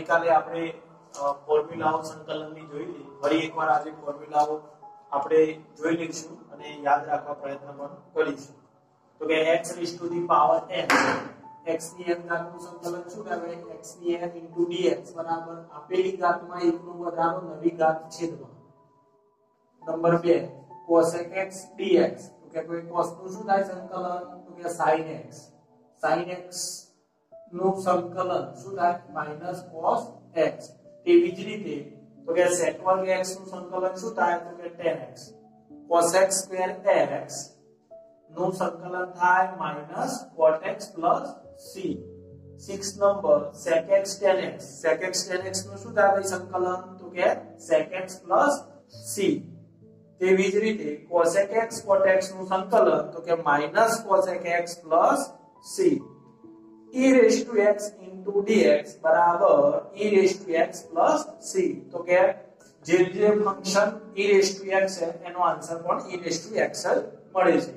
ગઈકાલે આપણે ફોર્મ્યુલાઓ સંકલનની જોઈ લીધી. ફરી એકવાર આજે ફોર્મ્યુલાઓ આપણે જોઈ લઈશું અને યાદ રાખવા પ્રયત્ન પણ કરીશું. તો કે x raised to the power n, x ની n ઘાતનું સંકલન શું કહેવાય? x ની n * dx બરાબર આપેલી ઘાતમાં 1 નો વધારો નવી ઘાત છેદમાં. નંબર 2 cosec x dx, તો કે કોઈ cos નું શું થાય સંકલન? તો કે sin x. sin x નું સંકલન શું થાય? -cos x. તેવી જ રીતે તો કે sec વર્ગ x નું સંકલન શું થાય? તો કે tan x. cosec square x નું સંકલન થાય -cot x + c. 6 number sec x tan x. sec x tan x નું શું થાય ભાઈ સંકલન? તો કે sec x + c. તેવી જ રીતે cosec x cot x નું સંકલન તો કે -cosec x + c. e raised to x into dx બરાબર e raised to x + c. તો કે જે function e raised to x છે એનો આન્સર પણ e raised to x જ મળે છે.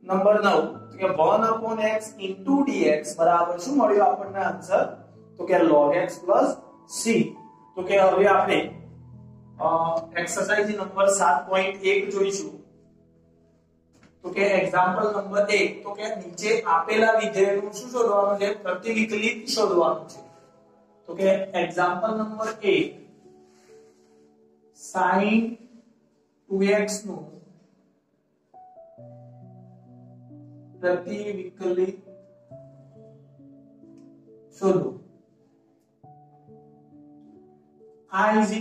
નંબર 9 તો કે 1/x into dx બરાબર શું મળ્યું આપણને આન્સર? તો કે log x + c. તો કે હવે આપણે એક્સરસાઇઝ નંબર 7.1 જોઈશું. તો કે એક્ઝામ્પલ નંબર 1 તો કે નીચે આપેલા વિધેયનું શું શોધવાનું છે? પ્રતિવિકલિત શોધવાનું છે. તો કે એક્ઝામ્પલ નંબર 1 sin 2x નું પ્રતિવિકલિત શોધો. I =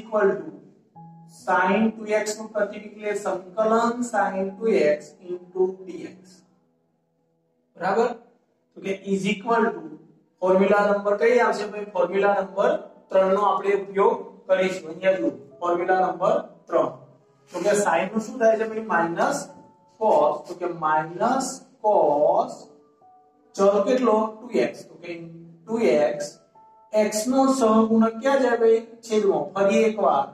sin 2x નું પ્રતિવિકલિત સંકલન sin 2x into dx બરાબર. તો કે ફોર્મ્યુલા નંબર કઈ આવશે ભાઈ? ફોર્મ્યુલા નંબર 3 નો આપણે ઉપયોગ કરીશું. અહીંયા જુઓ ફોર્મ્યુલા નંબર 3. તો કે sin નું શું થાય છે ભાઈ? -cos. તો કે -cos ચલ કેટલો? 2x. તો કે 2x x નો સહગુણક ક્યાં જાય ભાઈ? છેદમાં. ફરી એકવાર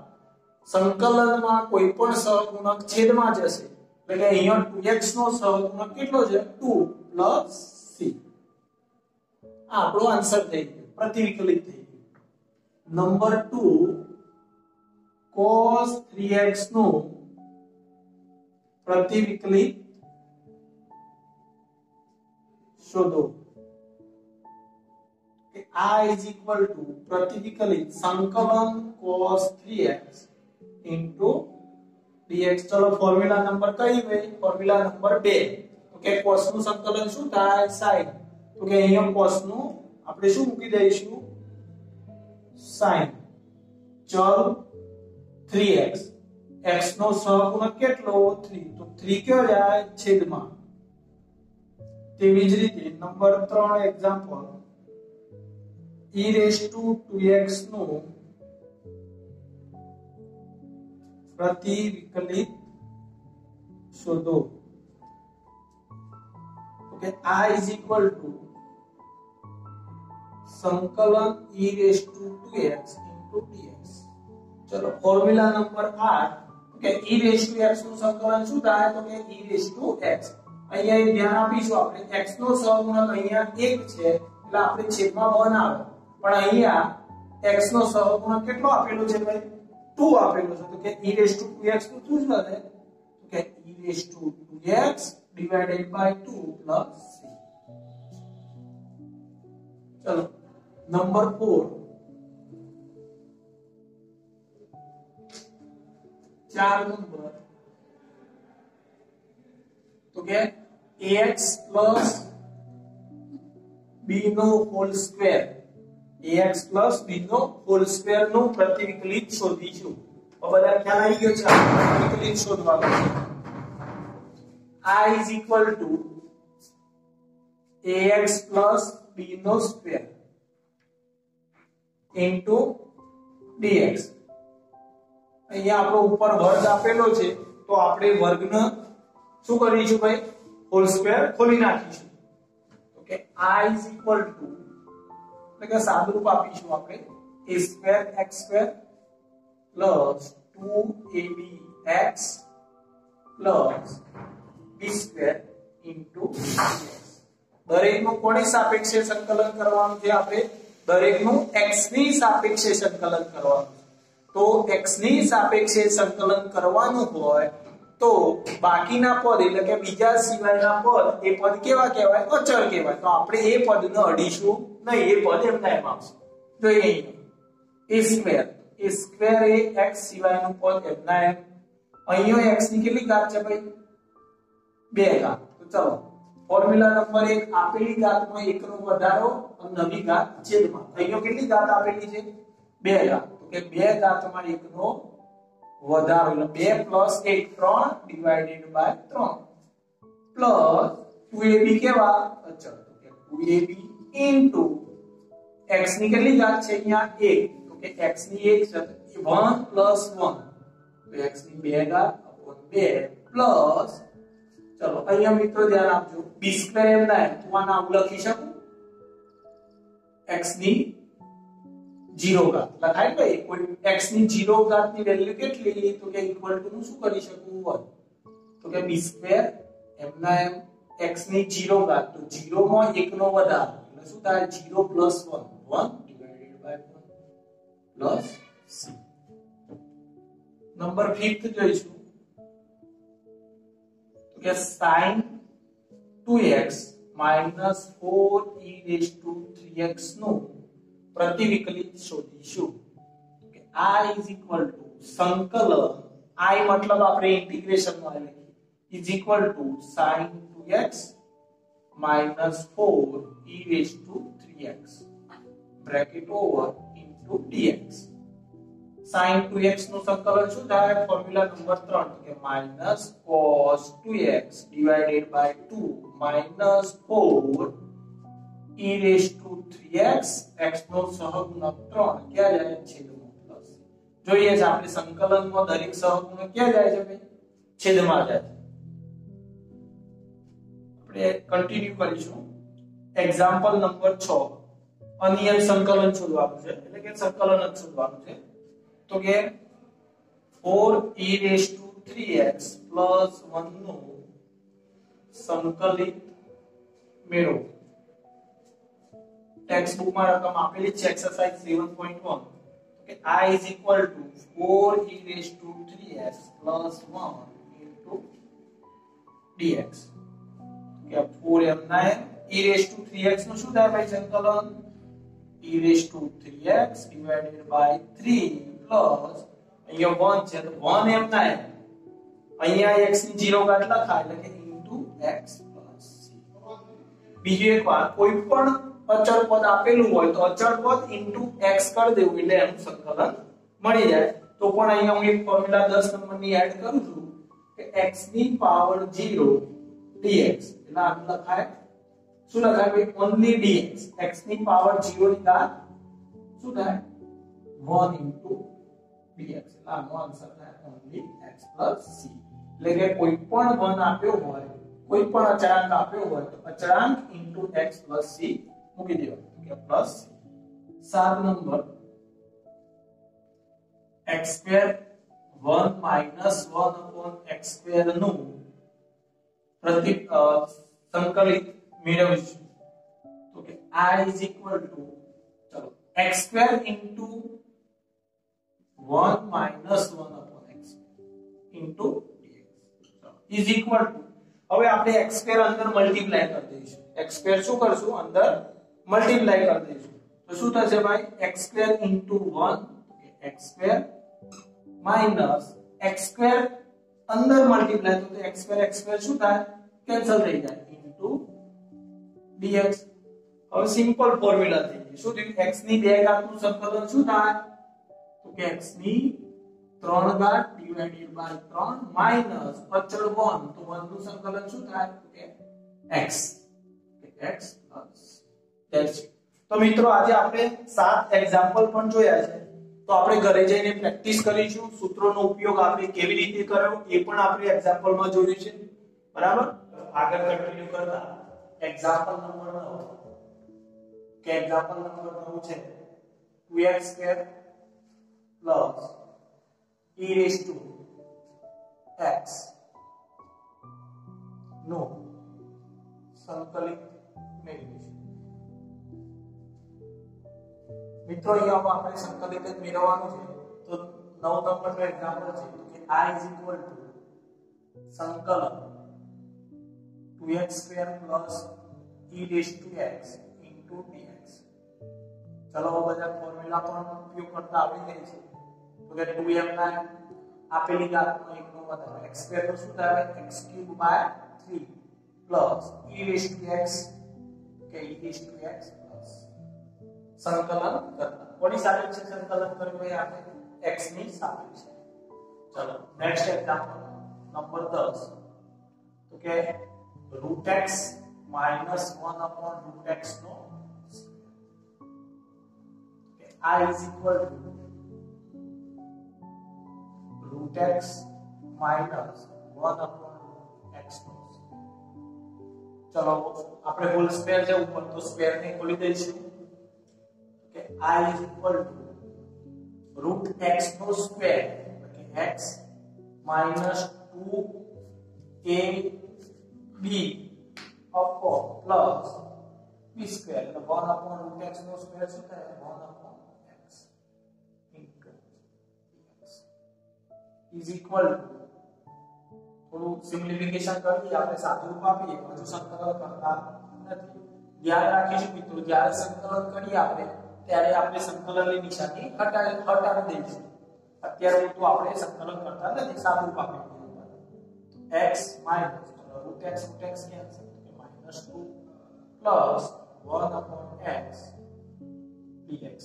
સંકલનમાં કોઈ પણ સહગુણક છેદમાં જશે. એટલે કે અહીંયા 2x નો સહગુણક કેટલો છે? 2 + c. આ આપણો આન્સર થઈ ગયો, પ્રતિવિકલિત થઈ ગયો. નંબર 2 cos 3x નું પ્રતિવિકલિત શોધો. I = પ્રતિવિકલિત સંકલન cos 3x into dx. ચલો ફોર્મ્યુલા નંબર કઈ ભાઈ? Formula number 2. તો કે cos નું સંકલન શું થાય? sin. તો કે અહીંયા cos નું આપણે શું મૂકી દઈશું? sin. ચલ 3x. x નો સહગુણક કેટલો? 3. તો 3 ક્યાં જાય? છેદમાં. તેવી જ રીતે number 3 example e raised to 2x નું પ્રતિવિકલિત શોધો. ઓકે I = સંકલન e raised to 2x into dx. ચલો ફોર્મ્યુલા નંબર 8 કે e raised to x નું સંકલન શું થાય? તો કે e raised to x. અહીંયા એ ધ્યાન આપીશું આપણે x નો સહગુણક અહીંયા 1 છે એટલે આપણે છેદમાં 1 આવે. પણ અહીંયા x નો સહગુણક કેટલો આપેલો છે ભાઈ? 2 આપેલો છે. તો કે e raised to 2x નું શું થશે? તો કે e raised to 2x / 2 + c. ચલો નંબર 4 4 નંબર તો કે ax + b નો હોલ સ્ક્વેર ax + b નો હોલ સ્ક્વેર નું પ્રતિવિકલિત શોધીશું. તો બધા ખ્યાલ આવી ગયો છે? પ્રતિવિકલિત શોધવાનું છે. I = ax + b no square into dx. અહીંયા આપણો ઉપર વર્ગ આપેલો છે તો આપણે વર્ગને શું કરીશું ભાઈ? હોલ સ્ક્વેર ખોલી નાખીશું. તો કે I = એટલે કે સાદુરૂપ આપીશું આપણે a2x² + 2abx + b² into dx. દરેકનું કોની સાપેક્ષે સંકલન કરવાનું છે? આપણે દરેકનું x ની સાપેક્ષે સંકલન કરવાનું છે. તો x ની સાપેક્ષે સંકલન કરવાનું હોય તો બાકીના પદ એટલે કે બીજા સિવાયના પદ એ પદ કેવા કહેવાય? અચળ કહેવાય. તો આપણે એ પદને અડીશું નહીં, એ પદ એમના એમ આવશે. જોઈએ અહીં a સ્ક્વેર એ x સિવાયનું પદ એમના એમ. અહીંયા x ની કેટલી ઘાત છે ભાઈ? 2 ઘાત. તો ચલો ફોર્મ્યુલા નંબર 1, આપેલી ઘાતમાં 1 નો વધારો અને નવી ઘાત છેદમાં. અહીંયા કેટલી ઘાત આપેલી છે? 2 ઘાત. તો કે 2 ઘાતમાં 1 નો વધારો એટલે 2 + 1 3 ડિવાઇડેડ બાય 3 પ્લસ 2ab કેવા? અચળ. તો કે 2ab ઇન્ટુ x ની કેટલી ઘાત છે અહીંયા? 1. તો કે x ની 1 છે 1 + 1 તો x ની 2 ઘાત / 2 પ્લસ ચલો અહીંયા મિત્રો ધ્યાન આપજો b² એમના એમ. તો આ નામ લખી શકું x ની 0 ઘાત લખાય ને કોઈ x ની 0 ઘાત ની વેલ્યુ કેટલી? તો કે ઇક્વલ ટુ શું કરી શકું? 1. તો કે b² એમના એમ x ની 0 ઘાત. તો 0 માં 1 નો વધારો એટલે શું થાય? 0 + 1 1 divided by 1 plus c. Number 5th જોઈશું. તો કે sin 2x - 4e3x નું પ્રતિવિકલિત શોધીશું. કે I = સંકલન I મતલબ આપણે ઇન્ટિગ્રેશન માં લખીએ is equal to sin 2x - 4e3x bracket over into dx. sin 2x નું સંકલન શું થાય? ફોર્મ્યુલા નંબર 3 કે -cos 2x divided by 2 -4 e3x x નો સહગુણક 3 ક્યાં જાય? છેદમાં પ્લસ. જોઈએ છે આપણે સંકલનમાં દરેક સહગુણક ક્યાં જાય છે ભાઈ? છેદમાં જાય છે. આપણે કન્ટિન્યુ કરીશું. એક્ઝામ્પલ નંબર 6 અનિયમ સંકલન શોધવાનું છે એટલે કે સંકલન જ શોધવાનું છે. તો કે 4e3x + 1 નું સંકલિત મેળવો. ટેક્સ્ટ બુક માં રકમ આપેલી છે એક્સરસાઇઝ 7.1. કે I = 4e3x + 1 dx. કે 4 એમના e3x નું શું થાય ભાઈ સંકલન? e3x divided by 3 પ્લસ અહીંયા 1 છે તો 1 એમના એમ. અહીંયા x ની 0 ઘાત લખાય એટલે કે into x plus c. બીજી એક વાત, કોઈ પણ અચળ પદ આપેલું હોય તો અચળ પદ into x કરી દેવું એટલે એનું સંકલન મળી જાય. તો પણ અહીંયા હું એક ફોર્મ્યુલા 10 નંબરની એડ કરું છું કે x ની પાવર 0 dx એટલે આ લખાય શું લખાય ભાઈ? only dx. x ની પાવર 0 ની ઘાત શું થાય? 1 into dx. એટલે આનો આન્સર થાય only x plus c. એટલે કે કોઈ પણ 1 આપ્યો હોય, કોઈ પણ અચળાંક આપ્યો હોય તો અચળાંક into x plus c મૂકી દેવાનું. કે પ્લસ 7 નંબર x² 1 - 1/x² નું સંકલિત મેળવીશું. તો કે I = ચલો x² into 1 - 1/x into dx is equal to. હવે આપણે x² અંદર મલ્ટીપ્લાય કરી દઈશું. x² શું કરશું? અંદર મલ્ટીપ્લાય કરી દઈશું. તો શું થશે ભાઈ? x² into 1 x² minus x² અંદર મલ્ટીપ્લાય તો x² શું થાય? કેન્સલ થઈ જાય into dx. હવે સિમ્પલ ફોર્મ્યુલા થઈ ગઈ. શું થયું? x ની 2 ઘાત નું સંકલન શું થાય? તો કે x ની 3 ઘાત divided by 3 minus અચળ 1 તો 1 નું સંકલન શું થાય? તો કે x. x plus that's it. તો મિત્રો આજે આપણે 7 એક્ઝામ્પલ પણ જોયા છે. તો આપણે ઘરે જઈને પ્રેક્ટિસ કરીશું. સૂત્રોનો ઉપયોગ આપણે કેવી રીતે કરવો એ પણ આપણે એક્ઝામ્પલમાં જોયું છે. બરાબર? આગળ કન્ટિન્યુ કરતા એક્ઝામ્પલ નંબર 9 કે એક્ઝામ્પલ નંબર 9 છે 2x² plus e⁻x નો સંકલિત મેળવીશું. મિત્રો અહીંયા આપણે સંકલિત જ મેળવવાનું છે તો 9 નંબરનો એક્ઝામ્પલ છે કે I = સંકલન 2x² + e⁻x * dx. ચલો બધા ફોર્મ્યુલા પણ ઉપયોગ કરતા આવડી જાય છે તો કે 2m ના આપેલી ઘાતનો 1 નો વધારો x² તો શું થાય x³ / 3 પ્લસ e⁻x કે e⁻x પ્લસ સંકલન કરતા કોની સાપેક્ષે સંકલન કરવું એ આપણે x ની સાપેક્ષે. ચલો નેક્સ્ટ એક્ઝામ્પલ નંબર 10 તો કે √x - 1/√x નો કે I = √x - 1/√x નો. ચલો આપણે હોલ સ્ક્વેર છે ઉપર તો સ્ક્વેર ને ખોલી દઈશું કે I = √x નો સ્ક્વેર એટલે x - 2ab plus b square એટલે 1/√x નો સ્ક્વેર શું થાય 1/x into dx is equal to થોડું સિમ્પ્લિફિકેશન કરી આપણે સાદું રૂપ આપીએ હજુ સંકલન કરતા નથી. ધ્યાન રાખીશું મિત્રો જ્યારે સંકલન કરીએ આપણે ત્યારે આપણે સંકલનની નિશાની હટાવી દઈશું. અત્યારે તો આપણે સંકલન કરતા નથી સાદું રૂપ આપીએ x - √x cancel -2 plus 1/x dx.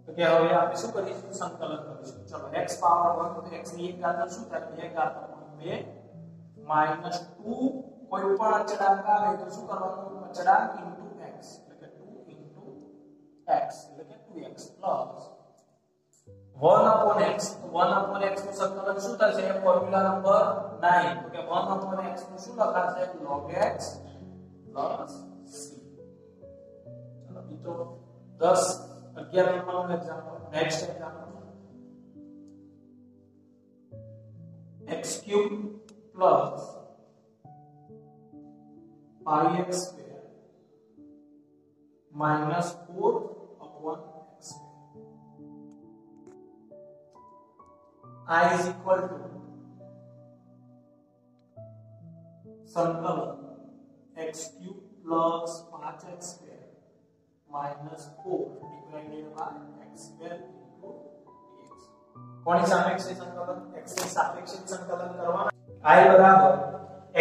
તો કે હવે આપણે શું કરીશું સંકલન કરીશું. ચલો x પાવર 1 તો x ની એક ઘાત શું થાય 2 ઘાત -2 -2 કોઈ પણ અચળાંક આવે તો શું કરવાનું અચળાંક into x એટલે કે 2 into x એટલે કે 2x plus 1/x તો 1/x નું સંકલન શું થશે ફોર્મ્યુલા નંબર 9 તો કે 1/x નું શું લખાશે log x plus c. ચલો મિત્રો 10 11 નંબરનું example next example x³ plus πx² minus 4/x². I is equal to संकलन x³ plus 5x² minus 4 divided by x² into dx. કોની સાપેક્ષે સંકલન x ની સાપેક્ષે સંકલન કરવાના I બરાબર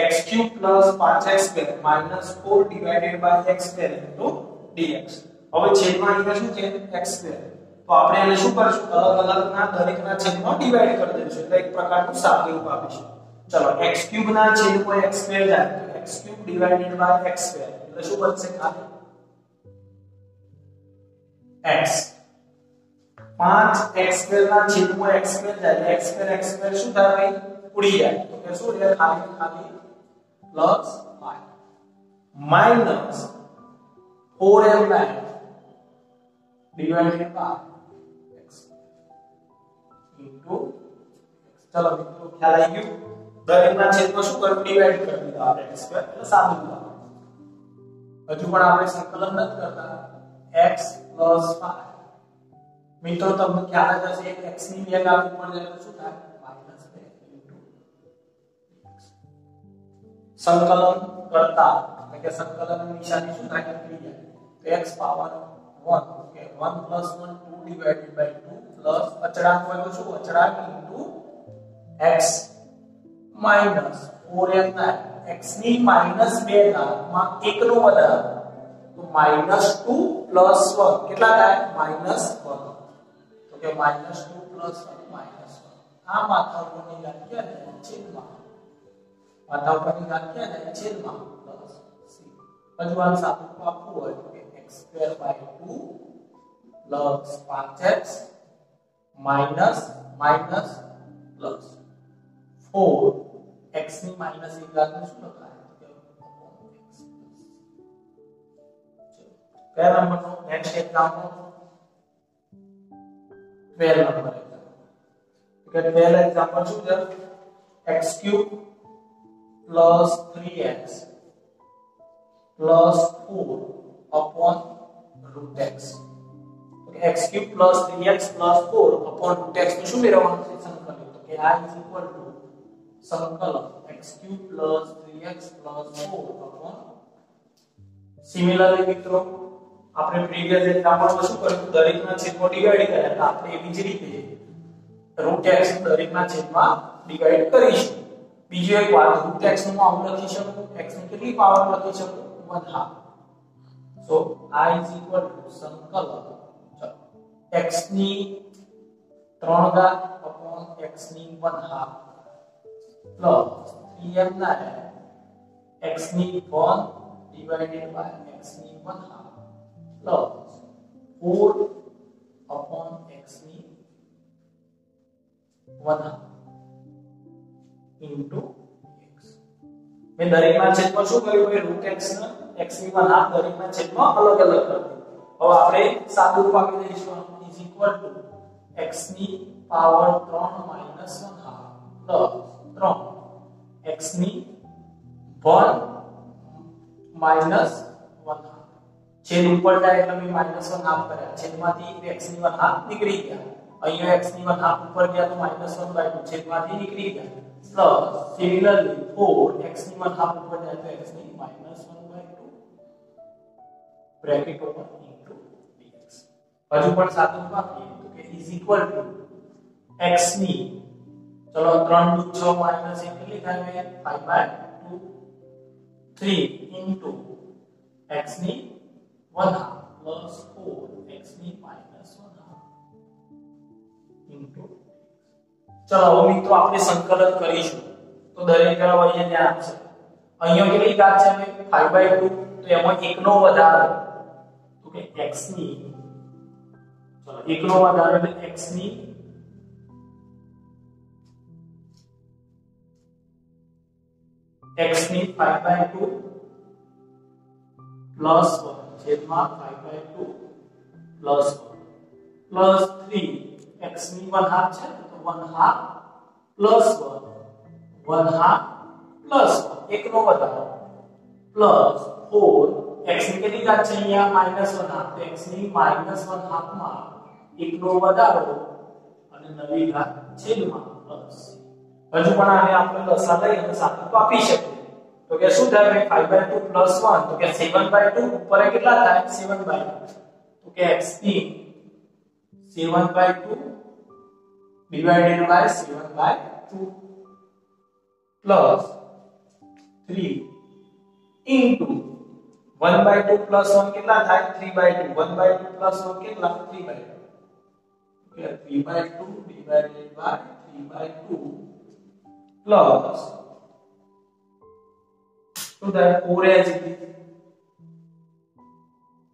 x³ plus 5x² minus 4 divided by x² into dx. હવે છેદમાં અહીંયા શું છે x² તો આપણે એને શું કરશું અલગ અલગના દરેકના છેદમાં ડિવાઈડ કરી દઈશું એટલે એક પ્રકારનું સાદું રૂપ આપીશું. ચલો x³ ના છેદમાં x² જાય તો x³ divided by x² એટલે શું બનશે ખાલી x 5x² ના છેદમાં x² જાય x² શું થાય ભાઈ ઉડી જાય તો કે શું રહે ખાલી plus y minus 4m divided by x into ચલો મિત્રો ખ્યાલ આવી ગયો દરેકના છેદમાં શું કરવું ડિવાઈડ કરી દીધા આપણે x² એટલે સાદું હજુ પણ આપણે સંકલન નથી કરતા x plus 5 મિત્રો તમને ખ્યાલ જ હશે x ની બે ઘાત ઉપર જાય તો શું થાય -2 into સંકલન કરતા એટલે કે સંકલનની નિશાની શું થાય નીકળી જાય તો x પાવર 1 કે 1 plus 1 2 divided by 2 plus અચળાંક હોય તો શું અચળાંક into x minus 4m x ની -2 ઘાતમાં 1 નો વધારો તો -2 plus 1 કેટલા થાય -1 તો કે -2 plus 1 -1 આ માથા ઉપરની ઘાત ક્યાં જાય છેદમાં માથા ઉપરની ઘાત ક્યાં જાય છેદમાં પ્લસ c હજુ આ સાદું આપવું હોય તો કે x² by 2 plus 5x minus plus 4 x ની -1 ઘાત નું શું લખાય કયા નંબરનો નેક્સ્ટ એક્ઝામ્પલ 12 નંબર કે 12 એક્ઝામ્પલ શું છે x³ plus 3x plus 4 upon √x તો કે x³ + 3x + 4 upon √x તો શું મેળવવાનું છે સંકલન તો કે I સંકલન x³ + 3x + 4 upon સિમિલરલી મિત્રો આપણે પ્રીવિયસ એક્ઝામ્પલમાં શું કર્યું દરેકના છેદમાં ડિવાઈડ કર્યા એટલે આપણે એવી જ રીતે √x દરેકના છેદમાં ડિવાઈડ કરીશું બીજી એક વાત √x નું આવું લખી શકું x ની કેટલી પાવર લખી શકું 1/2 so I સંકલન x ની 3 ઘાત upon x ની 1/2 plus 3m x ની 1 divided by x ની 1/2 plus 4 upon x ની 1/2 into x મેં દરેકના છેદમાં શું કર્યું ભાઈ √x ને x ની 1/2 દરેકના છેદમાં અલગ અલગ કરી દીધું હવે આપણે સાદું રૂપ આપી દઈશું is equal to x ની પાવર 3 minus 1/2 plus 3 x ની 1 minus 1/2 છેદ ઉપર જાય એટલે મેં -1/2 કર્યા છેદમાંથી x ની 1/2 નીકળી ગયા અહીંયા x ની 1/2 ઉપર ગયા તો -1/2 છેદમાંથી નીકળી ગયા પ્લસ સિમિલરલી 4 x ની 1/2 ઉપર જાય તો x ની -1/2 બ્રેકેટ ઓપન ઇન્ટુ dx હજુ પણ સાદું બાકી તો કે ઇઝ ઇક્વલ ટુ x ની ચલો 3 દુ 6 માઈનસ કેટલી થાય 5/2 3 ઇન્ટુ x ની 1/2 પ્લસ 4 x ની -1/2 ઇન્ટુ ચલો હવે મિત્રો આપણે સંકલન કરીશું તો દરેક જવાબ અહીંયા ધ્યાન છે અહીંયા કેટલી ઘાત છે 5/2 તો એમાં 1 નો વધારો તો કે x ની ચલો 1 નો વધારો એટલે x ની x ની 5/2 પ્લસ 1 છેદમાં 5/2 પ્લસ 1 પ્લસ 3 x ની 1/2 છે તો 1/2 પ્લસ 1 1/2 પ્લસ 1 એક નો વધારો પ્લસ 4 x ની કેટલી ઘાત છે અહીંયા -1/2 તો x ની -1/2 માં એક નો વધારો અને નવી ઘાત છેદમાં પ્લસ હજુ પણ આને આપણે લસા લઈ અને સાથે તો આપી શકીએ તો કે શું થાય 5/2 પ્લસ 1 તો કે 7/2 ઉપર કેટલા થાય 7/2 તો કે x ની 7/2 divided by 7/2 plus 3 into 1/2 plus 1 કેટલા થાય 3/2 1/2 plus 1 કેટલા 3/2 કે 3/2 divided by 3/2 plus શું થાય 4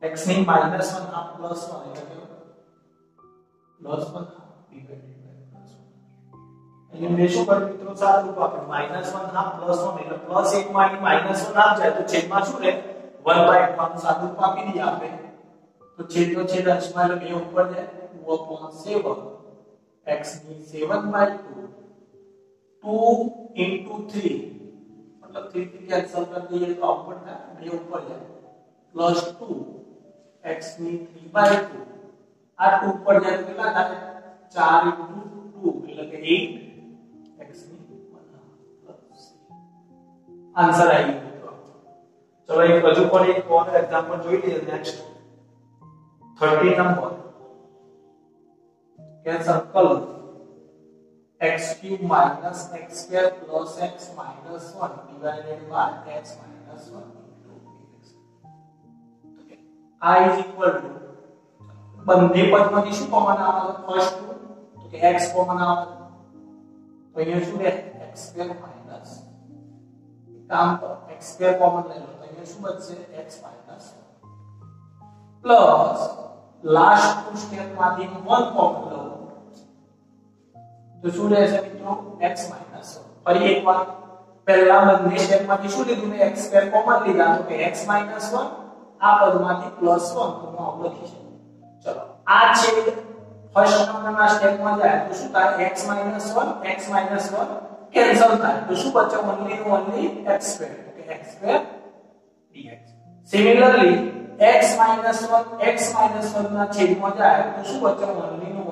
x ની -1/2 plus 1 એટલે કે plus 1 divided by plus 1 એટલે મેં શું કર્યું મિત્રો સાદું રૂપ આપ્યું -1/2 plus 1 એટલે plus 1 માંથી -1/2 જાય તો છેદમાં શું રહે 1/2 માં સાદું રૂપ આપી દઈએ આપણે તો છેદનો છેદ અંશમાં એટલે 2 ઉપર જાય 2/7 x ની 7/2 2 into 3 मतलब 3 થી કેન્સલ કરી દઈએ તો આઉટપુટ થાય 2 ઉપર જાય પ્લસ 2 x ની 3/2 આ 2 ઉપર જાય તો કેટલા થાય 4 into 2 એટલે કે 8 x ની 1/2 પ્લસ આન્સર આવી ગયો ચલો એક હજુ પણ એક ઓર એક્ઝામ્પલ જોઈ લઈએ નેક્સ્ટ 30 નંબર કે સંકલન x³ minus x² plus x minus 1 divided by x minus 1 into dx okay I is equal to બંને પદમાંથી શું કોમન આવે ફર્સ્ટ તો કે x કોમન આવે તો અહીંયા શું રહે x² minus કામ કરો x² કોમન લઈ લો તો અહીંયા શું બચશે x minus 1 plus last two step માંથી 1 કોમન લો તો શું રહેશે મિત્રો x minus 1 ફરી એકવાર પહેલા બંને સ્ટેપમાંથી શું લીધું મેં x² કોમન લીધા તો કે x minus 1 આ પદમાંથી +1 તો હું આવું લખી શકું ચલો આ છેદ ફર્સ્ટ નંબરના સ્ટેપમાં જાય તો શું થાય x minus 1 કેન્સલ થાય તો શું બચે ઓન્લી x² કે x² dx સિમિલરલી x - 1 ના છેદમાં જાય તો શું બચે only નું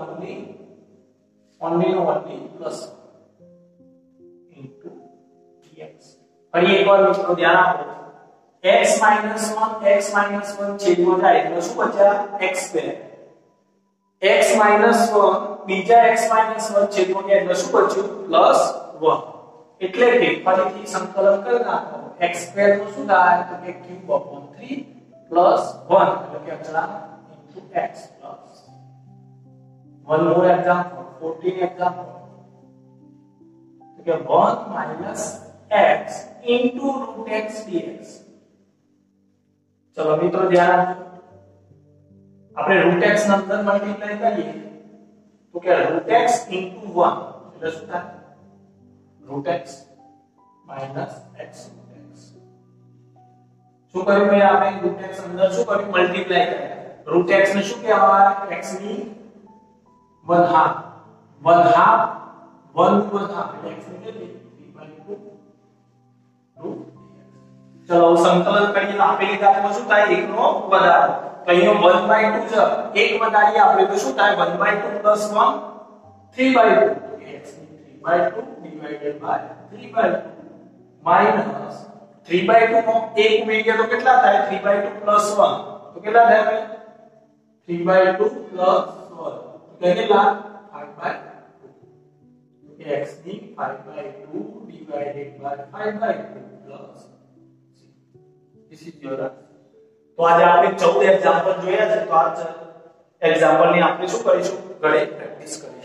only પ્લસ into dx. ફરી એકવાર મિત્રો ધ્યાન આપો x - 1 છેદમાં જાય એટલે શું બચ્યા x2 x - 1 બીજા x - 1 છેદમાં જાય એટલે શું બચ્યું +1 એટલે કે ફરીથી સંકલન કરી નાખો x2 નું શું થાય તો કે ક્યુબ upon 3 +1 એટલે કે અચળાંક into x plus one more example 14 example તો કે 1 minus x into root x dx. चलो મિત્રો ધ્યાન આપજો આપણે root x ના અંદર મલ્ટીપ્લાય કરીએ તો કે root x into 1 એટલે શું થાય root x minus x root x. શું કર્યું ભાઈ આપણે root x અંદર શું કર્યું મલ્ટીપ્લાય કર્યા root x ને શું કહેવાય x ની 1/2 એટલે x ની કેટલી 3/2 root. चलो संकलन કરીએ તો આપેલી ધાતુમાં શું થાય 1 નો વધારો તો અહીંનો 1/2 છે 1 વધારીએ આપણે તો શું થાય 1/2 + 1 3/2 x ની 3/2 divided by 3/2 minus 3/2 નો 1 ઉમેરીએ તો કેટલા થાય 3/2 + 1 તો કેટલા થાય ભાઈ 3/2 + 1 તો કેટલા 5/2 x ની 5/2 divided by 5/2 plus this is your answer. તો આજે આપણે 14 એક્ઝામ્પલ જોયા છે તો આ એક્ઝામ્પલ ની આપણે શું કરીશું ઘરે પ્રેક્ટિસ કરીશું.